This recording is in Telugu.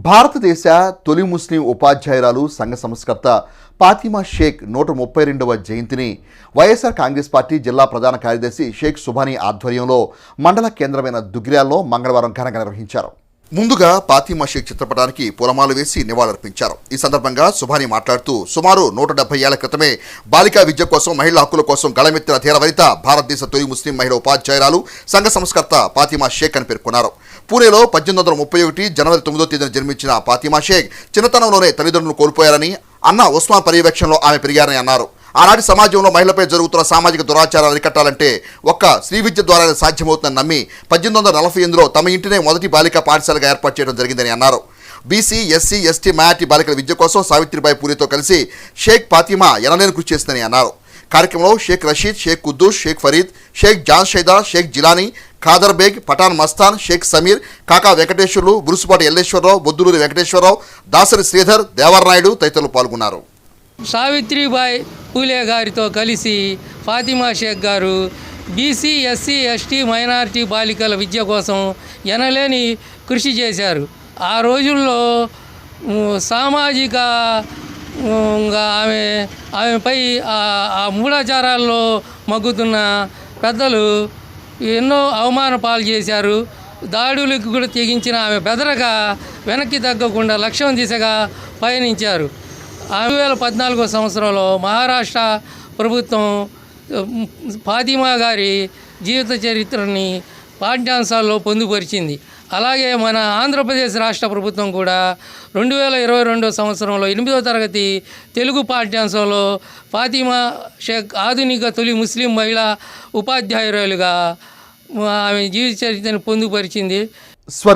భారతదేశ తొలి ముస్లిం ఉపాధ్యాయురాలు సంఘ సంస్కర్త ఫాతిమా షేక్ 132వ జయంతిని వైఎస్ఆర్ కాంగ్రెస్ పార్టీ జిల్లా ప్రధాన కార్యదర్శి షేక్ సుభానీ ఆధ్వర్యంలో మండల కేంద్రమైన దుగ్గిరాల్లో మంగళవారం ఘనంగా నిర్వహించారు. ముందుగా ఫాతిమా షేక్ చిత్రపటానికి పూలమాలు వేసి నివాళులర్పించారు. ఈ సందర్భంగా సుభానీ మాట్లాడుతూ సుమారు 170 ఏళ్ల క్రితమే బాలికా విద్య కోసం, మహిళా హక్కుల కోసం గళమెత్తిన ధీరవనిత భారతదేశ తొలి ముస్లిం మహిళా ఉపాధ్యాయురాలు సంఘ సంస్కర్త ఫాతిమా షేక్ అని పేర్కొన్నారు. పూణేలో 1831 జనవరి 9వ తేదీన జన్మించిన ఫాతిమా షేక్ చిన్నతనంలోనే తల్లిదండ్రులను కోల్పోయారని, అన్న ఉస్మాన్ పర్యవేక్షణలో ఆమె పెరిగారని అన్నారు. ఆనాటి సమాజంలో మహిళలపై జరుగుతున్న సామాజిక దురాచారాలు అరికట్టాలంటే ఒక్క స్త్రీ విద్య ద్వారానే సాధ్యమవుతుందని నమ్మి 1848లో తమ ఇంటినే మొదటి బాలికా పాఠశాలగా ఏర్పాటు చేయడం జరిగిందని అన్నారు. బీసీ, ఎస్సీ, ఎస్టీ, మైనార్టీ బాలికల విద్య కోసం సావిత్రిబాయి పూలేతో కలిసి షేక్ ఫాతిమా ఎనలేని కృషి చేసిందని అన్నారు. కార్యక్రమంలో షేక్ రషీద్, షేక్ కుద్దూస్, షేక్ ఫరీద్, షేక్ జాన్ షైదా, షేక్ జిలానీ, ఖాదర్ బేగ్, పఠాన్ మస్తాన్, షేక్ సమీర్, కాకా వెంకటేశ్వర్లు, బురుసుపాటి ఎల్లేశ్వరరావు, బొద్దులూరి వెంకటేశ్వరరావు, దాసరి శ్రీధర్, దేవరనాయుడు తదితరులు పాల్గొన్నారు. సావిత్రిబాయి పూలే గారితో కలిసి ఫాతిమా షేక్ గారు బీసీ, ఎస్సీ, ఎస్టీ, మైనారిటీ బాలికల విద్య కోసం ఎనలేని కృషి చేశారు. ఆ రోజుల్లో సామాజిక ఆమెపై ఆ మూఢాచారాల్లో మగ్గుతున్న పెద్దలు ఎన్నో అవమాన పాలు చేశారు. దాడులకు కూడా తెగించిన ఆమె బెదరగా వెనక్కి తగ్గకుండా లక్ష్యం దిశగా పయనించారు. 2014 సంవత్సరంలో మహారాష్ట్ర ప్రభుత్వం ఫాతిమా గారి జీవిత చరిత్రని పాఠ్యాంశాల్లో పొందుపరిచింది. అలాగే మన ఆంధ్రప్రదేశ్ రాష్ట్ర ప్రభుత్వం కూడా 2022 సంవత్సరంలో 8వ తరగతి తెలుగు పాఠ్యాంశంలో ఫాతిమా షేక్ ఆధునిక తొలి ముస్లిం మహిళా ఉపాధ్యాయురాలుగా ఆమె జీవిత చరిత్రను పొందుపరిచింది.